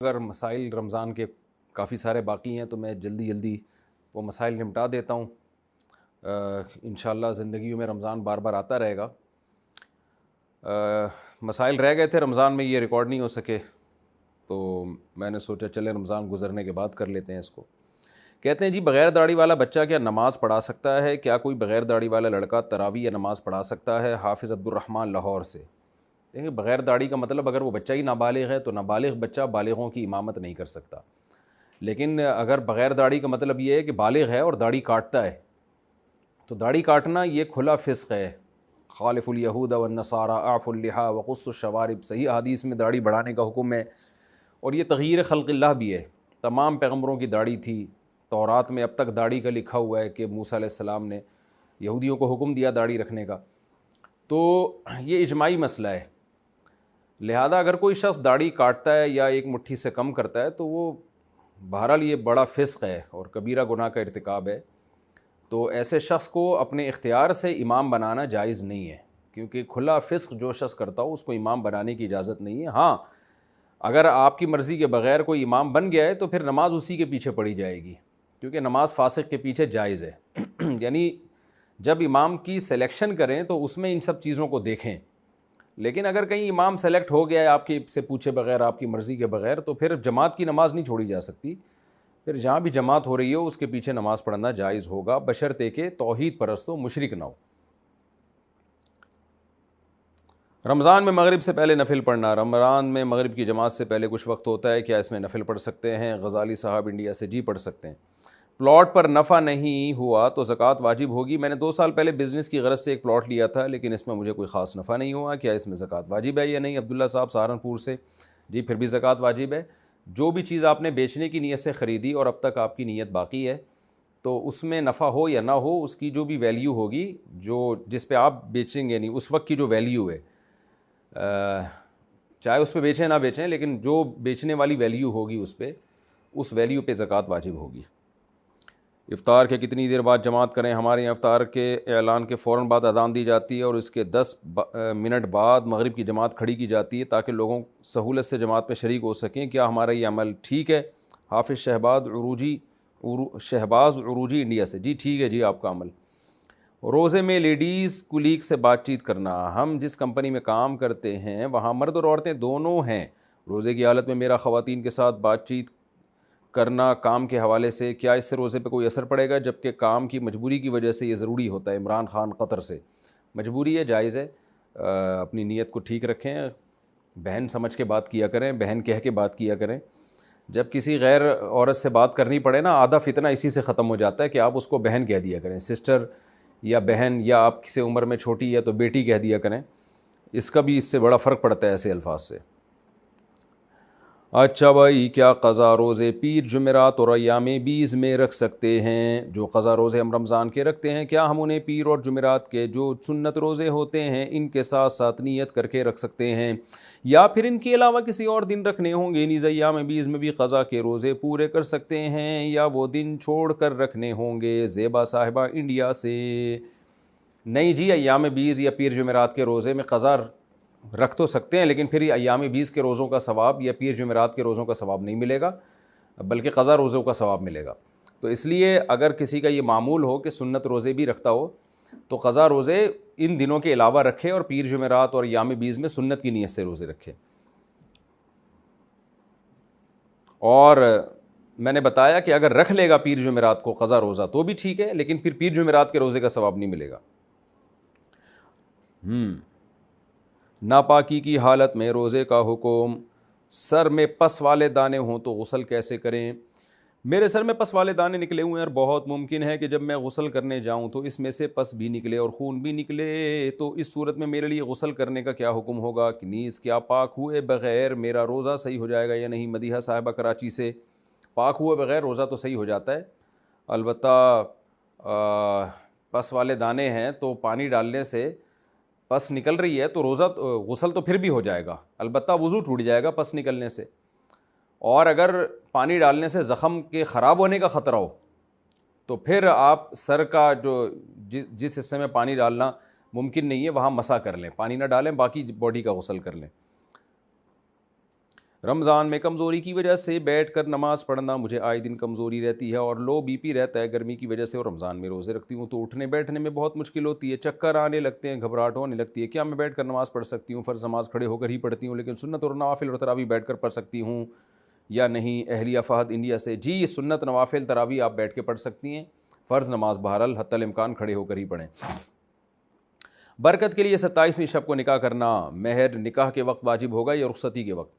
اگر مسائل رمضان کے کافی سارے باقی ہیں تو میں جلدی جلدی وہ مسائل نمٹا دیتا ہوں. انشاءاللہ زندگیوں میں رمضان بار بار آتا رہے گا. مسائل رہ گئے تھے رمضان میں، یہ ریکارڈ نہیں ہو سکے، تو میں نے سوچا چلیں رمضان گزرنے کے بعد کر لیتے ہیں اس کو. کہتے ہیں جی بغیر داڑھی والا بچہ کیا نماز پڑھا سکتا ہے؟ کیا کوئی بغیر داڑھی والا لڑکا تراویح یا نماز پڑھا سکتا ہے؟ حافظ عبد الرحمن لاہور سے. دیکھیں بغیر داڑھی کا مطلب اگر وہ بچہ ہی نابالغ ہے تو نابالغ بچہ بالغوں کی امامت نہیں کر سکتا. لیکن اگر بغیر داڑھی کا مطلب یہ ہے کہ بالغ ہے اور داڑھی کاٹتا ہے، تو داڑھی کاٹنا یہ کھلا فسق ہے. خالف الیہود والنصارى اعفوا اللحى وقصوا الشوارب، صحیح حدیث میں داڑھی بڑھانے کا حکم ہے، اور یہ تغییر خلق اللہ بھی ہے. تمام پیغمبروں کی داڑھی تھی، تورات میں اب تک داڑھی کا لکھا ہوا ہے کہ موسیٰ علیہ السلام نے یہودیوں کو حکم دیا داڑھی رکھنے کا. تو یہ اجماعی مسئلہ ہے. لہذا اگر کوئی شخص داڑھی کاٹتا ہے یا ایک مٹھی سے کم کرتا ہے تو وہ بہرحال یہ بڑا فسق ہے اور کبیرہ گناہ کا ارتکاب ہے. تو ایسے شخص کو اپنے اختیار سے امام بنانا جائز نہیں ہے، کیونکہ کھلا فسق جو شخص کرتا ہو اس کو امام بنانے کی اجازت نہیں ہے. ہاں اگر آپ کی مرضی کے بغیر کوئی امام بن گیا ہے تو پھر نماز اسی کے پیچھے پڑھی جائے گی، کیونکہ نماز فاسق کے پیچھے جائز ہے. یعنی جب امام کی سلیکشن کریں تو اس میں ان سب چیزوں کو دیکھیں. لیکن اگر کہیں امام سلیکٹ ہو گیا ہے آپ کے سے پوچھے بغیر، آپ کی مرضی کے بغیر، تو پھر جماعت کی نماز نہیں چھوڑی جا سکتی. پھر جہاں بھی جماعت ہو رہی ہو اس کے پیچھے نماز پڑھنا جائز ہوگا، بشرطے کہ توحید پرست ہو، مشرک نہ ہو. رمضان میں مغرب سے پہلے نفل پڑھنا. رمضان میں مغرب کی جماعت سے پہلے کچھ وقت ہوتا ہے، کیا اس میں نفل پڑھ سکتے ہیں؟ غزالی صاحب انڈیا سے. جی پڑھ سکتے ہیں. پلاٹ پر نفع نہیں ہوا تو زکوٰۃ واجب ہوگی. میں نے 2 سال پہلے بزنس کی غرض سے ایک پلاٹ لیا تھا لیکن اس میں مجھے کوئی خاص نفع نہیں ہوا، کیا اس میں زکوٰۃ واجب ہے یا نہیں؟ عبداللہ صاحب سہارنپور سے. جی پھر بھی زکوٰۃ واجب ہے. جو بھی چیز آپ نے بیچنے کی نیت سے خریدی اور اب تک آپ کی نیت باقی ہے تو اس میں نفع ہو یا نہ ہو، اس کی جو بھی ویلیو ہوگی، جو جس پہ آپ بیچیں گے، یعنی اس وقت کی جو ویلیو ہے، چاہے اس پہ بیچیں نہ بیچیں، لیکن جو بیچنے والی ویلیو ہوگی اس ویلیو پہ زکوٰۃ واجب ہوگی. افطار کے کتنی دیر بعد جماعت کریں؟ ہمارے یہاں افطار کے اعلان کے فوراً بعد اذان دی جاتی ہے اور اس کے 10 منٹ بعد مغرب کی جماعت کھڑی کی جاتی ہے تاکہ لوگوں سہولت سے جماعت میں شریک ہو سکیں. کیا ہمارا یہ عمل ٹھیک ہے؟ حافظ شہباز عروجی انڈیا سے. جی ٹھیک ہے جی آپ کا عمل. روزے میں لیڈیز کولیگ سے بات چیت کرنا. ہم جس کمپنی میں کام کرتے ہیں وہاں مرد اور عورتیں دونوں ہیں. روزے کی حالت میں میرا خواتین کے ساتھ بات چیت کرنا کام کے حوالے سے، کیا اس سے روزے پہ کوئی اثر پڑے گا؟ جبکہ کام کی مجبوری کی وجہ سے یہ ضروری ہوتا ہے. عمران خان قطر سے. مجبوری ہے، جائز ہے. اپنی نیت کو ٹھیک رکھیں، بہن سمجھ کے بات کیا کریں، بہن کہہ کے بات کیا کریں. جب کسی غیر عورت سے بات کرنی پڑے نا، آدھا فتنہ اسی سے ختم ہو جاتا ہے کہ آپ اس کو بہن کہہ دیا کریں، سسٹر یا بہن، یا آپ کسی عمر میں چھوٹی ہے تو بیٹی کہہ دیا کریں. اس کا بھی اس سے بڑا فرق پڑتا ہے ایسے الفاظ سے. اچھا بھائی، کیا قضا روزے پیر جمعرات اور ایام بیز میں رکھ سکتے ہیں؟ جو قضا روزے ہم رمضان کے رکھتے ہیں، کیا ہم انہیں پیر اور جمعرات کے جو سنت روزے ہوتے ہیں ان کے ساتھ ساتھ نیت کر کے رکھ سکتے ہیں، یا پھر ان کے علاوہ کسی اور دن رکھنے ہوں گے؟ نیز ایام بیز میں بھی قضا کے روزے پورے کر سکتے ہیں یا وہ دن چھوڑ کر رکھنے ہوں گے؟ زیبا صاحبہ انڈیا سے. نہیں جی، ایام بیز یا پیر جمعرات کے روزے میں قضا رکھ تو سکتے ہیں، لیکن پھر ایام بیز کے روزوں کا ثواب یا پیر جمعرات کے روزوں کا ثواب نہیں ملے گا، بلکہ قضا روزوں کا ثواب ملے گا. تو اس لیے اگر کسی کا یہ معمول ہو کہ سنت روزے بھی رکھتا ہو تو قضا روزے ان دنوں کے علاوہ رکھے اور پیر جمعرات اور ایام بیز میں سنت کی نیت سے روزے رکھے. اور میں نے بتایا کہ اگر رکھ لے گا پیر جمعرات کو قضا روزہ تو بھی ٹھیک ہے، لیکن پھر پیر جمعرات کے روزے کا ثواب نہیں ملے گا. ناپاکی کی حالت میں روزے کا حکم. سر میں پس والے دانے ہوں تو غسل کیسے کریں؟ میرے سر میں پس والے دانے نکلے ہوئے ہیں اور بہت ممکن ہے کہ جب میں غسل کرنے جاؤں تو اس میں سے پس بھی نکلے اور خون بھی نکلے، تو اس صورت میں میرے لیے غسل کرنے کا کیا حکم ہوگا؟ نیز کیا پاک ہوئے بغیر میرا روزہ صحیح ہو جائے گا یا نہیں؟ مدیحہ صاحبہ کراچی سے. پاک ہوئے بغیر روزہ تو صحیح ہو جاتا ہے، البتہ پس والے دانے ہیں تو پانی ڈالنے سے پس نکل رہی ہے تو روزہ غسل تو پھر بھی ہو جائے گا، البتہ وضو ٹوٹ جائے گا پس نکلنے سے. اور اگر پانی ڈالنے سے زخم کے خراب ہونے کا خطرہ ہو تو پھر آپ سر کا جو جس حصے میں پانی ڈالنا ممکن نہیں ہے وہاں مسح کر لیں، پانی نہ ڈالیں، باقی باڈی کا غسل کر لیں. رمضان میں کمزوری کی وجہ سے بیٹھ کر نماز پڑھنا مجھے آئے دن کمزوری رہتی ہے اور لو بی پی رہتا ہے گرمی کی وجہ سے، اور رمضان میں روزے رکھتی ہوں تو اٹھنے بیٹھنے میں بہت مشکل ہوتی ہے، چکر آنے لگتے ہیں، گھبراہٹ ہونے لگتی ہے۔ کیا میں بیٹھ کر نماز پڑھ سکتی ہوں؟ فرض نماز کھڑے ہو کر ہی پڑھتی ہوں، لیکن سنت اور نوافل اور تراویح بیٹھ کر پڑھ سکتی ہوں یا نہیں؟ اہلیہ فہد انڈیا سے، جی سنت نوافل تراویح آپ بیٹھ کے پڑھ سکتی ہیں، فرض نماز بہرحال حتی الامکان کھڑے ہو کر ہی پڑھیں۔ برکت کے لیے 27ویں شب کو نکاح کرنا، مہر نکاح کے وقت واجب ہوگا یا رخصتی کے وقت؟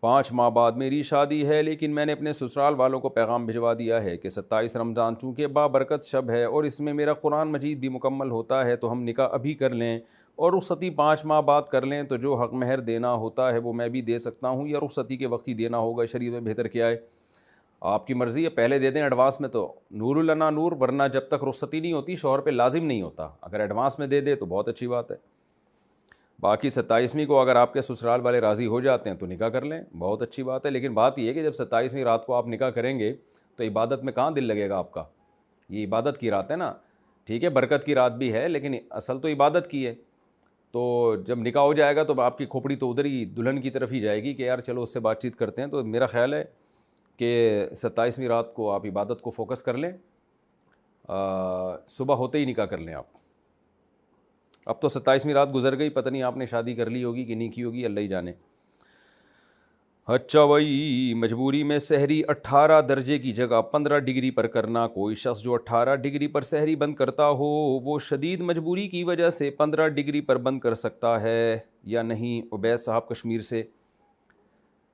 5 ماہ بعد میری شادی ہے، لیکن میں نے اپنے سسرال والوں کو پیغام بھجوا دیا ہے کہ 27 رمضان چونکہ بابرکت شب ہے اور اس میں میرا قرآن مجید بھی مکمل ہوتا ہے تو ہم نکاح ابھی کر لیں اور رخصتی 5 ماہ بعد کر لیں، تو جو حق مہر دینا ہوتا ہے وہ میں بھی دے سکتا ہوں یا رخصتی کے وقت ہی دینا ہوگا؟ شریعت میں بہتر کیا ہے؟ آپ کی مرضی ہے، پہلے دے دیں ایڈوانس میں تو نور لنا نور، ورنہ جب تک رخصتی نہیں ہوتی شوہر پہ لازم نہیں ہوتا، اگر ایڈوانس میں دے دے تو بہت اچھی بات ہے۔ باقی 27ویں کو اگر آپ کے سسرال والے راضی ہو جاتے ہیں تو نکاح کر لیں، بہت اچھی بات ہے، لیکن بات یہ ہے کہ جب 27ویں رات کو آپ نکاح کریں گے تو عبادت میں کہاں دل لگے گا آپ کا؟ یہ عبادت کی رات ہے نا، ٹھیک ہے برکت کی رات بھی ہے لیکن اصل تو عبادت کی ہے، تو جب نکاح ہو جائے گا تو آپ کی کھوپڑی تو ادھر ہی دلہن کی طرف ہی جائے گی کہ یار چلو اس سے بات چیت کرتے ہیں، تو میرا خیال ہے کہ 27ویں رات کو آپ عبادت کو فوکس کر لیں، صبح ہوتے ہی نکاح کر لیں آپ۔ اب تو 27ویں رات گزر گئی، پتہ نہیں آپ نے شادی کر لی ہوگی کہ نہیں کی ہوگی، اللہ ہی جانے۔ اچھا بھائی، مجبوری میں سحری 18 درجے کی جگہ 15 ڈگری پر کرنا، کوئی شخص جو 18 ڈگری پر سحری بند کرتا ہو وہ شدید مجبوری کی وجہ سے 15 ڈگری پر بند کر سکتا ہے یا نہیں؟ عبید صاحب کشمیر سے۔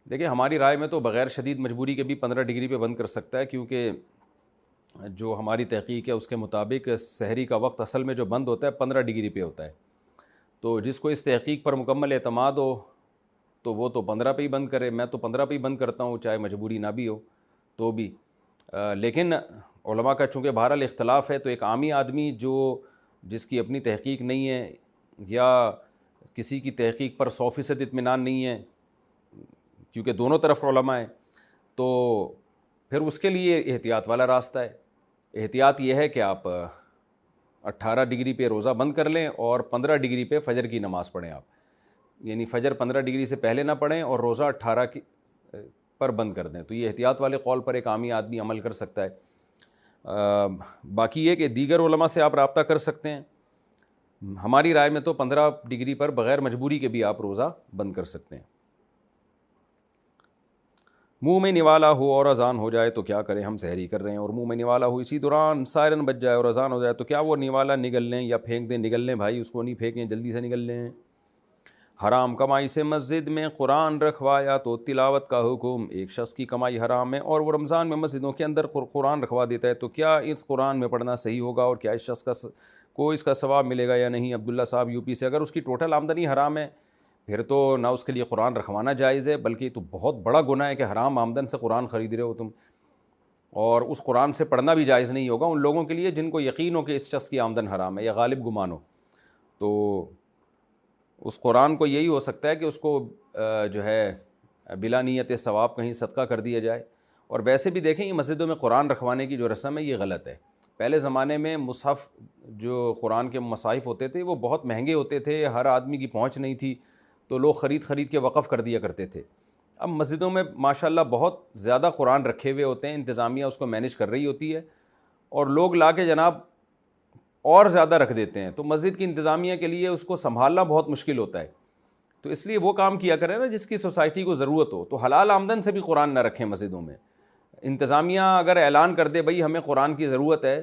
دیکھیں ہماری رائے میں تو بغیر شدید مجبوری کے بھی 15 ڈگری پہ بند کر سکتا ہے، کیونکہ جو ہماری تحقیق ہے اس کے مطابق سحری کا وقت اصل میں جو بند ہوتا ہے 15 ڈگری پہ ہوتا ہے، تو جس کو اس تحقیق پر مکمل اعتماد ہو تو وہ تو 15 پہ ہی بند کرے، میں تو 15 پہ ہی بند کرتا ہوں چاہے مجبوری نہ بھی ہو تو بھی۔ لیکن علماء کا چونکہ بہرحال اختلاف ہے، تو ایک عامی آدمی جس کی اپنی تحقیق نہیں ہے یا کسی کی تحقیق پر 100% اطمینان نہیں ہے، کیونکہ دونوں طرف علماء ہیں، تو پھر اس کے لیے احتیاط والا راستہ ہے۔ احتیاط یہ ہے کہ آپ 18 ڈگری پہ روزہ بند کر لیں اور 15 ڈگری پہ فجر کی نماز پڑھیں آپ، یعنی فجر 15 ڈگری سے پہلے نہ پڑھیں اور روزہ 18 پر بند کر دیں، تو یہ احتیاط والے قول پر ایک عامی آدمی عمل کر سکتا ہے۔ باقی یہ کہ دیگر علماء سے آپ رابطہ کر سکتے ہیں، ہماری رائے میں تو 15 ڈگری پر بغیر مجبوری کے بھی آپ روزہ بند کر سکتے ہیں۔ منہ میں نوالا ہو اور اذان ہو جائے تو کیا کریں؟ ہم سحری کر رہے ہیں اور منہ میں نوالا ہو، اسی دوران سائرن بج جائے اور اذان ہو جائے تو کیا وہ نوالا نگل لیں یا پھینک دیں؟ نگل لیں بھائی، اس کو نہیں پھینکیں، جلدی سے نگل لیں۔ حرام کمائی سے مسجد میں قرآن رکھوایا تو تلاوت کا حکم، ایک شخص کی کمائی حرام ہے اور وہ رمضان میں مسجدوں کے اندر قرآن رکھوا دیتا ہے، تو کیا اس قرآن میں پڑھنا صحیح ہوگا اور کیا اس شخص کو اس کا ثواب ملے گا یا نہیں؟ عبداللہ صاحب یو پی سے۔ اگر اس کی ٹوٹل آمدنی حرام ہے پھر تو نہ اس کے لیے قرآن رکھوانا جائز ہے، بلکہ تو بہت بڑا گناہ ہے کہ حرام آمدن سے قرآن خرید رہے ہو تم، اور اس قرآن سے پڑھنا بھی جائز نہیں ہوگا ان لوگوں کے لیے جن کو یقین ہو کہ اس شخص کی آمدن حرام ہے یا غالب گمان ہو، تو اس قرآن کو یہی ہو سکتا ہے کہ اس کو جو ہے بلا نیت ثواب کہیں صدقہ کر دیا جائے۔ اور ویسے بھی دیکھیں یہ مسجدوں میں قرآن رکھوانے کی جو رسم ہے یہ غلط ہے۔ پہلے زمانے میں مصحف جو قرآن کے مصاحف ہوتے تھے وہ بہت مہنگے ہوتے تھے، ہر آدمی کی پہنچ نہیں تھی، تو لوگ خرید کے وقف کر دیا کرتے تھے۔ اب مسجدوں میں ماشاءاللہ بہت زیادہ قرآن رکھے ہوئے ہوتے ہیں، انتظامیہ اس کو مینیج کر رہی ہوتی ہے اور لوگ لا کے جناب اور زیادہ رکھ دیتے ہیں، تو مسجد کی انتظامیہ کے لیے اس کو سنبھالنا بہت مشکل ہوتا ہے، تو اس لیے وہ کام کیا کریں نا جس کی سوسائٹی کو ضرورت ہو، تو حلال آمدن سے بھی قرآن نہ رکھیں مسجدوں میں۔ انتظامیہ اگر اعلان کر دے بھئی ہمیں قرآن کی ضرورت ہے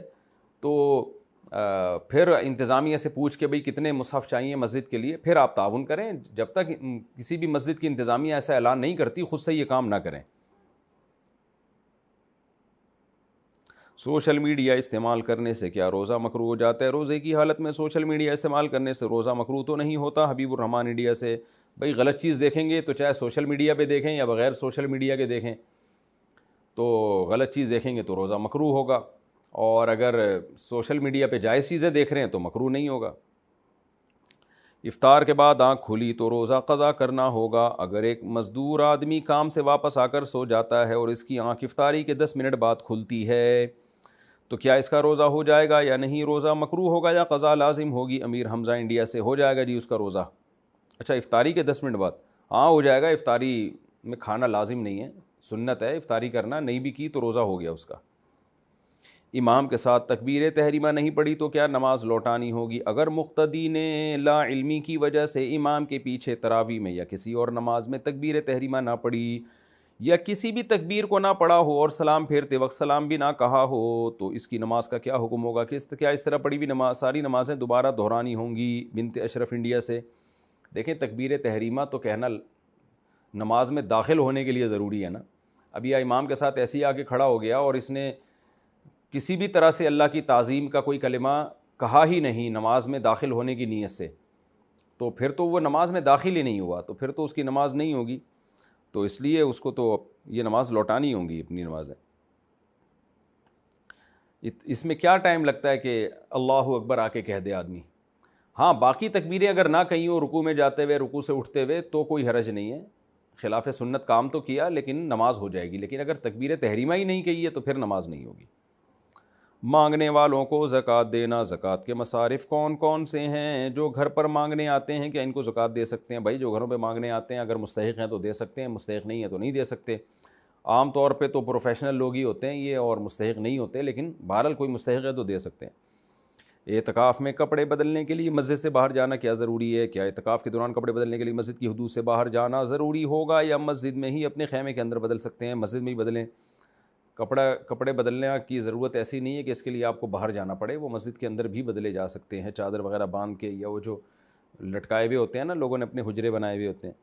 تو پھر انتظامیہ سے پوچھ کے بھئی کتنے مصحف چاہیے مسجد کے لیے، پھر آپ تعاون کریں۔ جب تک کسی بھی مسجد کی انتظامیہ ایسا اعلان نہیں کرتی خود سے یہ کام نہ کریں۔ سوشل میڈیا استعمال کرنے سے کیا روزہ مکروہ ہو جاتا ہے؟ روزے کی حالت میں سوشل میڈیا استعمال کرنے سے روزہ مکروہ تو نہیں ہوتا۔ حبیب الرحمن انڈیا سے، بھئی غلط چیز دیکھیں گے تو چاہے سوشل میڈیا پہ دیکھیں یا بغیر سوشل میڈیا کے دیکھیں، تو غلط چیز دیکھیں گے تو روزہ مکروہ ہوگا، اور اگر سوشل میڈیا پہ جائز چیزیں دیکھ رہے ہیں تو مکروہ نہیں ہوگا۔ افطار کے بعد آنکھ کھلی تو روزہ قضا کرنا ہوگا۔ اگر ایک مزدور آدمی کام سے واپس آ کر سو جاتا ہے اور اس کی آنکھ افطاری کے 10 منٹ بعد کھلتی ہے تو کیا اس کا روزہ ہو جائے گا یا نہیں؟ روزہ مکروہ ہوگا یا قضا لازم ہوگی؟ امیر حمزہ انڈیا سے، ہو جائے گا جی اس کا روزہ۔ اچھا افطاری کے 10 منٹ بعد، ہاں ہو جائے گا، افطاری میں کھانا لازم نہیں ہے، سنت ہے افطاری کرنا، نہیں بھی کی تو روزہ ہو گیا اس کا۔ امام کے ساتھ تکبیر تحریمہ نہیں پڑھی تو کیا نماز لوٹانی ہوگی؟ اگر مقتدی نے لا علمی کی وجہ سے امام کے پیچھے تراویح میں یا کسی اور نماز میں تکبیر تحریمہ نہ پڑھی یا کسی بھی تکبیر کو نہ پڑھا ہو اور سلام پھیرتے وقت سلام بھی نہ کہا ہو تو اس کی نماز کا کیا حکم ہوگا؟ کیا اس طرح پڑھی ہوئی نماز ساری نمازیں دوبارہ دہرانی ہوں گی؟ بنت اشرف انڈیا سے۔ دیکھیں تکبیر تحریمہ تو کہنا نماز میں داخل ہونے کے لیے ضروری ہے نا۔ اب یہ امام کے ساتھ ایسے ہی آ کے کھڑا ہو گیا اور اس نے کسی بھی طرح سے اللہ کی تعظیم کا کوئی کلمہ کہا ہی نہیں نماز میں داخل ہونے کی نیت سے، تو پھر تو وہ نماز میں داخل ہی نہیں ہوا، تو پھر تو اس کی نماز نہیں ہوگی، تو اس لیے اس کو تو یہ نماز لوٹانی ہوں گی اپنی نمازیں۔ اس میں کیا ٹائم لگتا ہے کہ اللہ اکبر آ کے کہہ دے آدمی؟ ہاں باقی تکبیریں اگر نہ کہیں ہو رکوع میں جاتے ہوئے رکوع سے اٹھتے ہوئے تو کوئی حرج نہیں ہے، خلاف سنت کام تو کیا لیکن نماز ہو جائے گی، لیکن اگر تکبیر تحریمہ ہی نہیں کہی ہے تو پھر نماز نہیں ہوگی۔ مانگنے والوں کو زکوٰۃ دینا، زکوٰۃ کے مصارف کون کون سے ہیں؟ جو گھر پر مانگنے آتے ہیں کیا ان کو زکوٰۃ دے سکتے ہیں؟ بھائی جو گھروں پہ مانگنے آتے ہیں اگر مستحق ہیں تو دے سکتے ہیں، مستحق نہیں ہیں تو نہیں دے سکتے۔ عام طور پہ تو پروفیشنل لوگ ہی ہوتے ہیں یہ اور مستحق نہیں ہوتے، لیکن بہرحال کوئی مستحق ہے تو دے سکتے ہیں۔ اعتکاف میں کپڑے بدلنے کے لیے مسجد سے باہر جانا کیا ضروری ہے؟ کیا اعتکاف کے دوران کپڑے بدلنے کے لیے مسجد کی حدود سے باہر جانا ضروری ہوگا یا مسجد میں ہی اپنے خیمے کے اندر بدل سکتے ہیں؟ مسجد میں ہی بدلیں، کپڑے بدلنے کی ضرورت ایسی نہیں ہے کہ اس کے لیے آپ کو باہر جانا پڑے، وہ مسجد کے اندر بھی بدلے جا سکتے ہیں، چادر وغیرہ باندھ کے، یا وہ جو لٹکائے ہوئے ہوتے ہیں نا لوگوں نے اپنے حجرے بنائے ہوئے ہوتے ہیں۔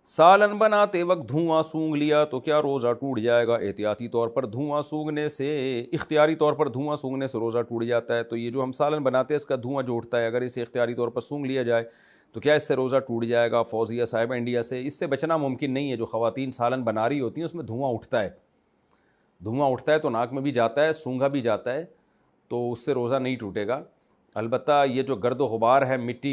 سالن بناتے وقت دھواں سونگھ لیا تو کیا روزہ ٹوٹ جائے گا؟ احتیاطی طور پر دھواں سونگھنے سے، اختیاری طور پر دھواں سونگھنے سے روزہ ٹوٹ جاتا ہے، تو یہ جو ہم سالن بناتے ہیں اس کا دھواں جو اٹھتا ہے اگر اسے اختیاری طور پر سونگھ لیا جائے تو کیا اس سے روزہ ٹوٹ جائے گا؟ فوزیہ صاحبہ انڈیا سے۔ اس سے بچنا ممکن نہیں ہے، جو خواتین سالن بنا رہی ہوتی ہیں اس میں دھواں اٹھتا ہے تو ناک میں بھی جاتا ہے، سونگھا بھی جاتا ہے، تو اس سے روزہ نہیں ٹوٹے گا۔ البتہ یہ جو گرد و غبار ہے مٹی